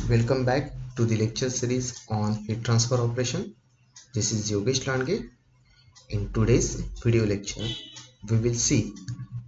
Welcome back to the lecture series on heat transfer operation. This is Yogesh Landge. In today's video lecture, we will see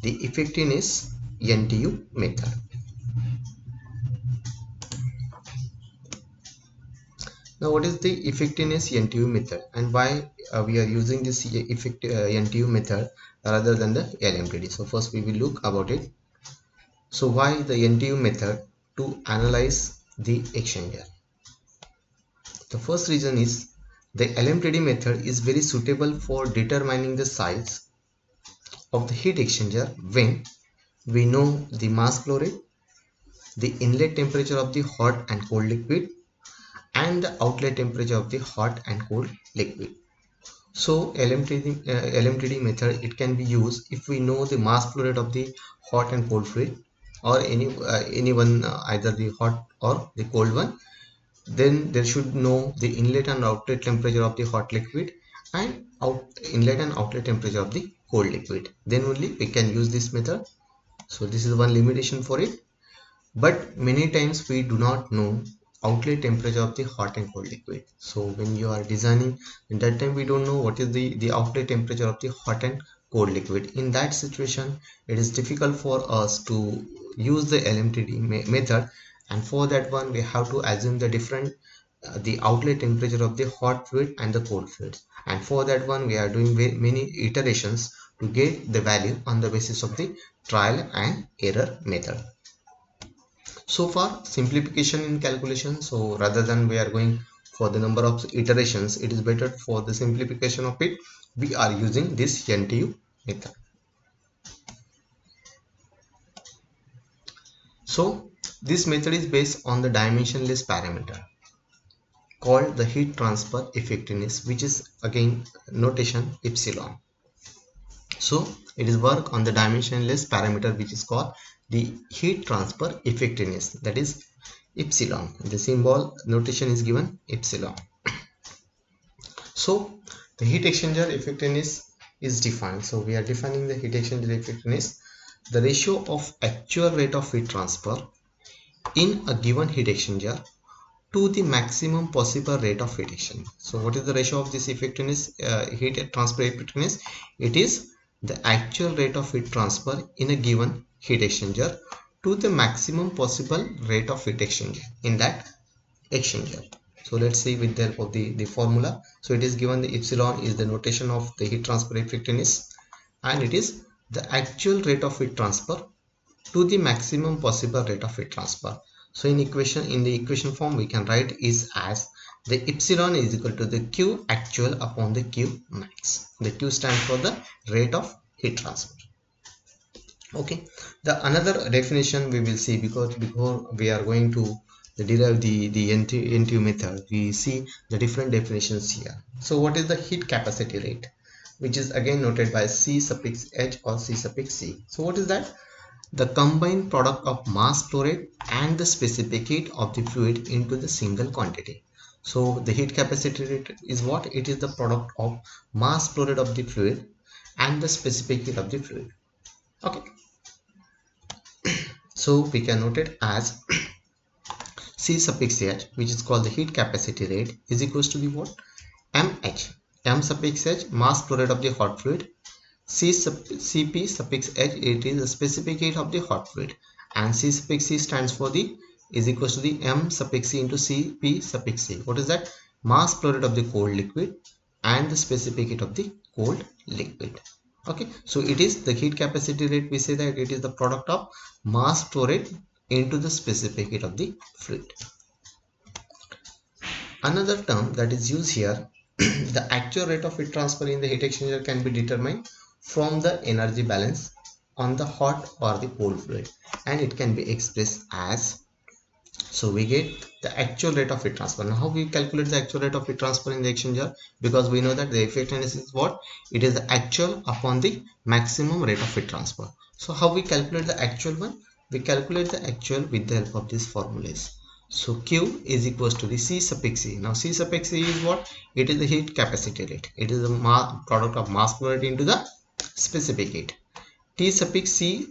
the effectiveness NTU method. Now, what is the effectiveness NTU method and why we are using this NTU method rather than the LMTD? So first we will look about it. So why the NTU method to analyze the exchanger? The first reason is the LMTD method is very suitable for determining the size of the heat exchanger when we know the mass flow rate, the inlet temperature of the hot and cold liquid, and the outlet temperature of the hot and cold liquid. So LMTD method, it can be used if we know the mass flow rate of the hot and cold fluid, or anyone, either the hot or the cold one. Then there should know the inlet and outlet temperature of the hot liquid and inlet and outlet temperature of the cold liquid. Then only we can use this method. So this is one limitation for it. But many times we do not know outlet temperature of the hot and cold liquid. So when you are designing, in that time we don't know what is the outlet temperature of the hot and cold liquid. In that situation, it is difficult for us to use the LMTD method, and for that one we have to assume the different the outlet temperature of the hot fluid and the cold fluid, and for that one we are doing many iterations to get the value on the basis of the trial and error method. So far simplification in calculation, so rather than we are going for the number of iterations, it is better for the simplification of it we are using this NTU method. So this method is based on the dimensionless parameter called the heat transfer effectiveness, which is again notation epsilon. So it is work on the dimensionless parameter which is called the heat transfer effectiveness, that is epsilon. The symbol notation is given epsilon. So the heat exchanger effectiveness is defined. So we are defining the heat exchanger effectiveness, the ratio of actual rate of heat transfer in a given heat exchanger to the maximum possible rate of heat exchanger. So what is the ratio of this effectiveness, heat transfer effectiveness? It is the actual rate of heat transfer in a given heat exchanger to the maximum possible rate of heat exchanger in that exchanger. So let's see with the help of the formula. So it is given the epsilon is the notation of the heat transfer effectiveness, and it is the actual rate of heat transfer to the maximum possible rate of heat transfer. So in the equation form we can write is as the epsilon is equal to the Q actual upon the Q max. The Q stands for the rate of heat transfer. Okay, the another definition we will see, because before we are going to derive the NTU method, we see the different definitions here. So what is the heat capacity rate, which is again noted by C suffix H or C suffix C. So what is that? The combined product of mass flow rate and the specific heat of the fluid into the single quantity. So the heat capacity rate is what? It is the product of mass flow rate of the fluid and the specific heat of the fluid. Okay, so we can note it as C suffix H, which is called the heat capacity rate, is equals to the what? MH. M suffix H, mass flow rate of the hot fluid. Cp suffix H, it is the specific heat of the hot fluid, and C suffix C stands for the is equals to the M suffix C into Cp suffix C. What is that? Mass flow rate of the cold liquid and the specific heat of the cold liquid. Okay, so it is the heat capacity rate. We say that it is the product of mass flow rate into the specific heat of the fluid. Another term that is used here, the actual rate of heat transfer in the heat exchanger can be determined from the energy balance on the hot or the cold fluid, and it can be expressed as, so we get the actual rate of heat transfer. Now how we calculate the actual rate of heat transfer in the exchanger? Because we know that the effectiveness is what? It is the actual upon the maximum rate of heat transfer. So how we calculate the actual one? We calculate the actual with the help of these formulas. So Q is equals to the C suffix C. Now C suffix C is what? It is the heat capacity rate. It is the product of mass flow rate into the specific heat. T suffix C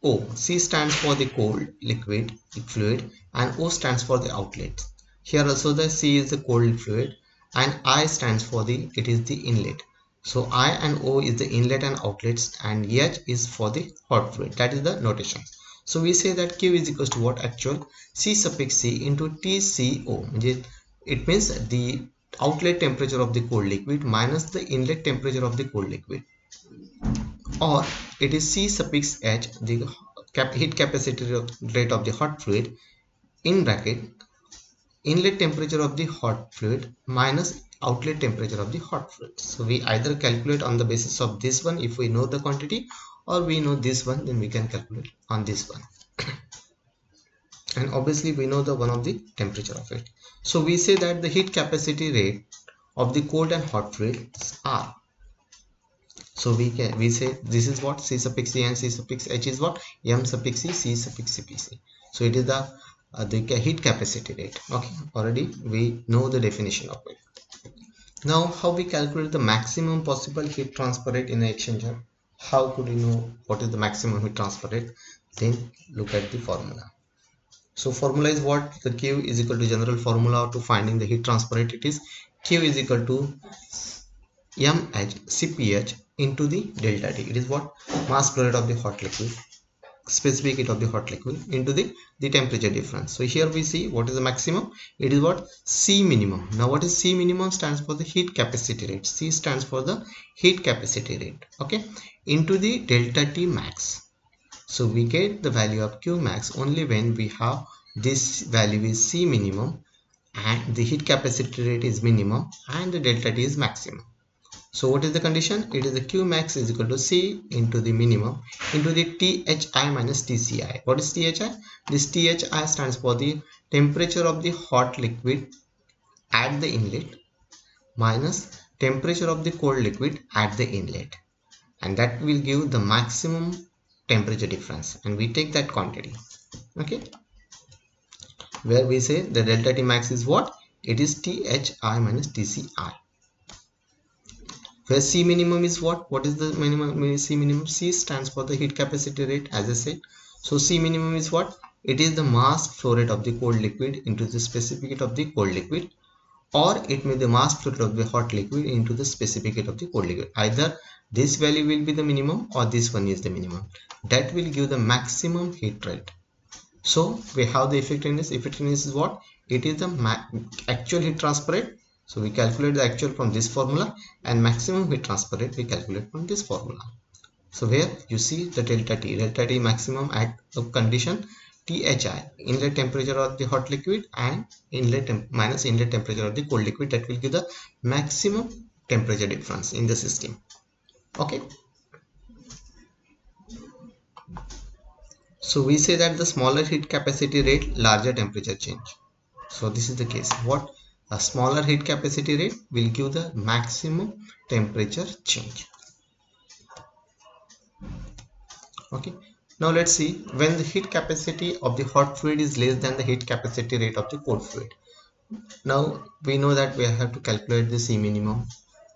O. C stands for the cold liquid fluid and O stands for the outlet. Here also the C is the cold fluid and I stands for it is the inlet. So I and O is the inlet and outlets and H is for the hot fluid. That is the notation. So we say that Q is equals to what? Actual C suffix C into TCO. It means the outlet temperature of the cold liquid minus the inlet temperature of the cold liquid, or it is C suffix H, the heat capacity rate of the hot fluid, in bracket inlet temperature of the hot fluid minus outlet temperature of the hot fluid. So we either calculate on the basis of this one if we know the quantity, or we know this one, then we can calculate on this one. And obviously we know the one of the temperature of it. So we say that the heat capacity rate of the cold and hot fluids are, so we say this is what C suffix C and C suffix H is what M suffix C suffix CPC. So it is the heat capacity rate. Okay, already we know the definition of it. Now how we calculate the maximum possible heat transfer rate in an exchanger? How could we know what is the maximum heat transfer rate? Then look at the formula. So formula is what? The Q is equal to general formula to finding the heat transfer rate. It is Q is equal to mHCpH into the delta T. It is what? Mass flow rate of the hot liquid, specific heat of the hot liquid into the temperature difference. So here we see what is the maximum. It is what? C minimum. Now what is C minimum? Stands for the heat capacity rate. C stands for the heat capacity rate. Okay, into the delta T max. So we get the value of Q max only when we have this value is C minimum and the heat capacity rate is minimum and the delta T is maximum. So what is the condition? It is the Q max is equal to C into the minimum into the THI minus TCI. What is THI? This THI stands for the temperature of the hot liquid at the inlet minus temperature of the cold liquid at the inlet, and that will give the maximum temperature difference, and we take that quantity. Okay, where we say the delta T max is what? It is THI minus TCI. Where C minimum is what? What is the minimum? C minimum, C stands for the heat capacity rate, as I said. So C minimum is what? It is the mass flow rate of the cold liquid into the specific heat of the cold liquid, or it may be the mass flow rate of the hot liquid into the specific heat of the cold liquid. Either this value will be the minimum or this one is the minimum. That will give the maximum heat rate. So we have the effectiveness. Effectiveness is what? It is the actual heat transfer rate. So we calculate the actual from this formula, and maximum heat transfer rate we calculate from this formula. So here you see the delta T maximum at the condition THI, inlet temperature of the hot liquid, and minus inlet temperature of the cold liquid. That will give the maximum temperature difference in the system. Okay. So we say that the smaller heat capacity rate, larger temperature change. So this is the case. What? A smaller heat capacity rate will give the maximum temperature change. Okay. Now let's see when the heat capacity of the hot fluid is less than the heat capacity rate of the cold fluid. Now we know that we have to calculate the C minimum.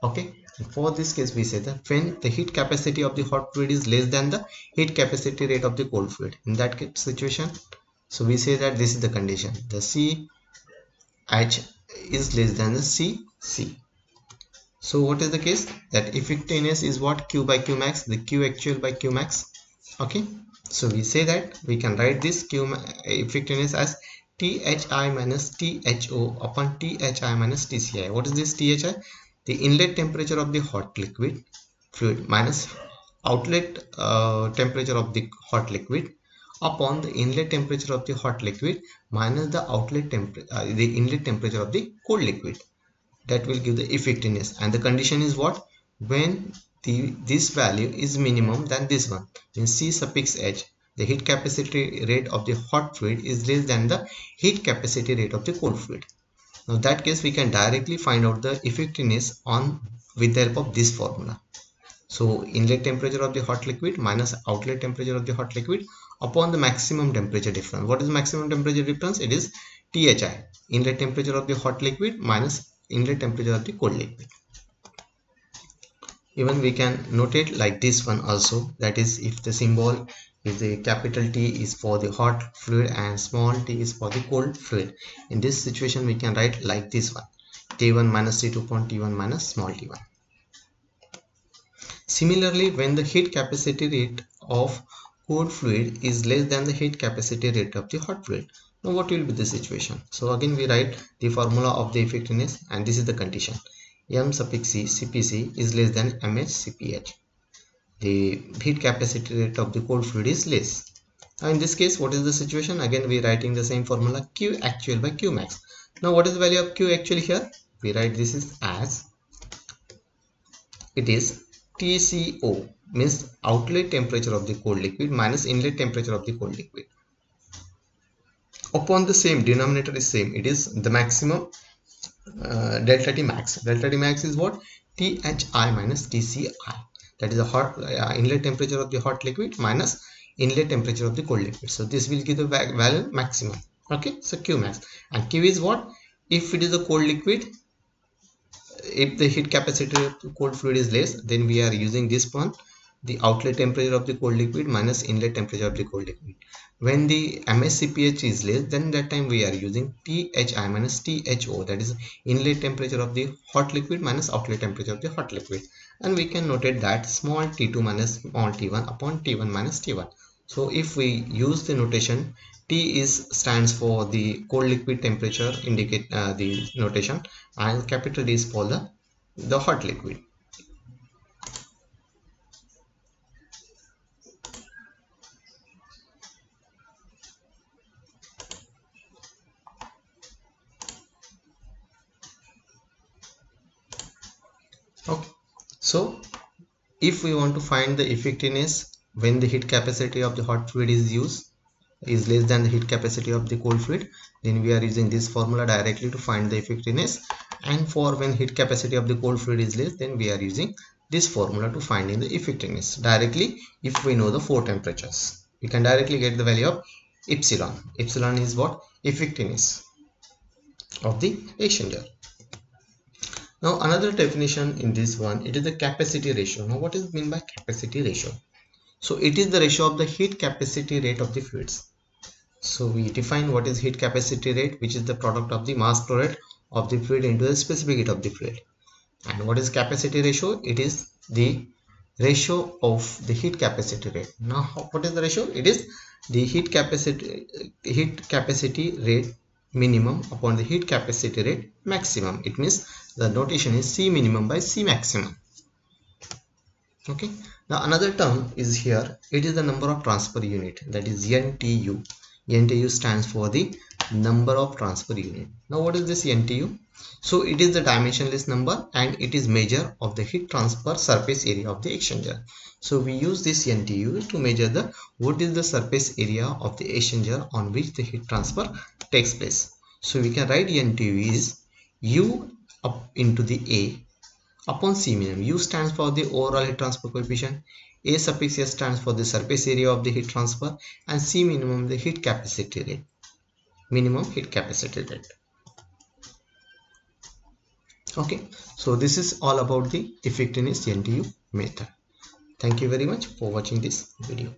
Okay. And for this case, we say that when the heat capacity of the hot fluid is less than the heat capacity rate of the cold fluid, in that situation, so we say that this is the condition. The C H is less than the C. So what is the case? That effectiveness is what? Q by Q max, the Q actual by Q max. Okay. So we say that we can write this Q effectiveness as THI minus THO upon THI minus TCI. What is this THI? The inlet temperature of the hot liquid fluid minus outlet temperature of the hot liquid upon the inlet temperature of the hot liquid minus the the inlet temperature of the cold liquid. That will give the effectiveness, and the condition is what? When this value is minimum than this one, in C suffix H, the heat capacity rate of the hot fluid is less than the heat capacity rate of the cold fluid. Now that case we can directly find out the effectiveness with the help of this formula. So inlet temperature of the hot liquid minus outlet temperature of the hot liquid upon the maximum temperature difference. What is maximum temperature difference? It is THI, inlet temperature of the hot liquid minus inlet temperature of the cold liquid. Even we can notate like this one also, that is if the symbol If the capital T is for the hot fluid and small t is for the cold fluid, in this situation we can write like this one: T1 minus T2 upon T1 minus small t1. Similarly, when the heat capacity rate of cold fluid is less than the heat capacity rate of the hot fluid, now what will be the situation? So again we write the formula of the effectiveness, and this is the condition: M suffix C CPC is less than MH CPH. The heat capacity rate of the cold fluid is less. Now in this case, what is the situation? Again we are writing the same formula: Q actual by Q max. Now what is the value of Q actual here? We write this is as it is TCO, means outlet temperature of the cold liquid minus inlet temperature of the cold liquid, upon the same denominator is same, it is the maximum delta T max. Delta T max is what? THI minus TCI, that is the hot inlet temperature of the hot liquid minus inlet temperature of the cold liquid. So this will give the value maximum. Okay, so Q max, and Q is what? If it is a cold liquid, if the heat capacity of the cold fluid is less, then we are using this one, the outlet temperature of the cold liquid minus inlet temperature of the cold liquid. When the MSCPH is less, then that time we are using THI minus THO, that is inlet temperature of the hot liquid minus outlet temperature of the hot liquid. And we can notate that small t2 minus small t1 upon t1 minus t1. So if we use the notation, T is stands for the cold liquid temperature, indicate the notation, and capital D is for the hot liquid. Okay, so if we want to find the effectiveness when the heat capacity of the hot fluid is used is less than the heat capacity of the cold fluid, then we are using this formula directly to find the effectiveness. And for when heat capacity of the cold fluid is less, then we are using this formula to find in the effectiveness directly. If we know the four temperatures, we can directly get the value of epsilon. Epsilon is what? Effectiveness of the exchanger. Now another definition in this one, it is the capacity ratio. Now what is meant by capacity ratio? So it is the ratio of the heat capacity rate of the fluids. So we define what is heat capacity rate, which is the product of the mass flow rate of the fluid into the specific heat of the fluid. And what is capacity ratio? It is the ratio of the heat capacity rate. Now what is the ratio? It is the heat capacity rate minimum upon the heat capacity rate maximum. It means the notation is C minimum by C maximum. Okay, now another term is here, it is the number of transfer unit, that is NTU. NTU stands for the number of transfer unit. Now what is this NTU? So it is the dimensionless number and it is measure of the heat transfer surface area of the exchanger. So we use this NTU to measure the what is the surface area of the exchanger on which the heat transfer takes place. So we can write NTU is U up into the A upon C minimum. U stands for the overall heat transfer coefficient, A suffix S stands for the surface area of the heat transfer, and C minimum the heat capacity rate, minimum heat capacity rate. Okay, so this is all about the effectiveness NTU method. Thank you very much for watching this video.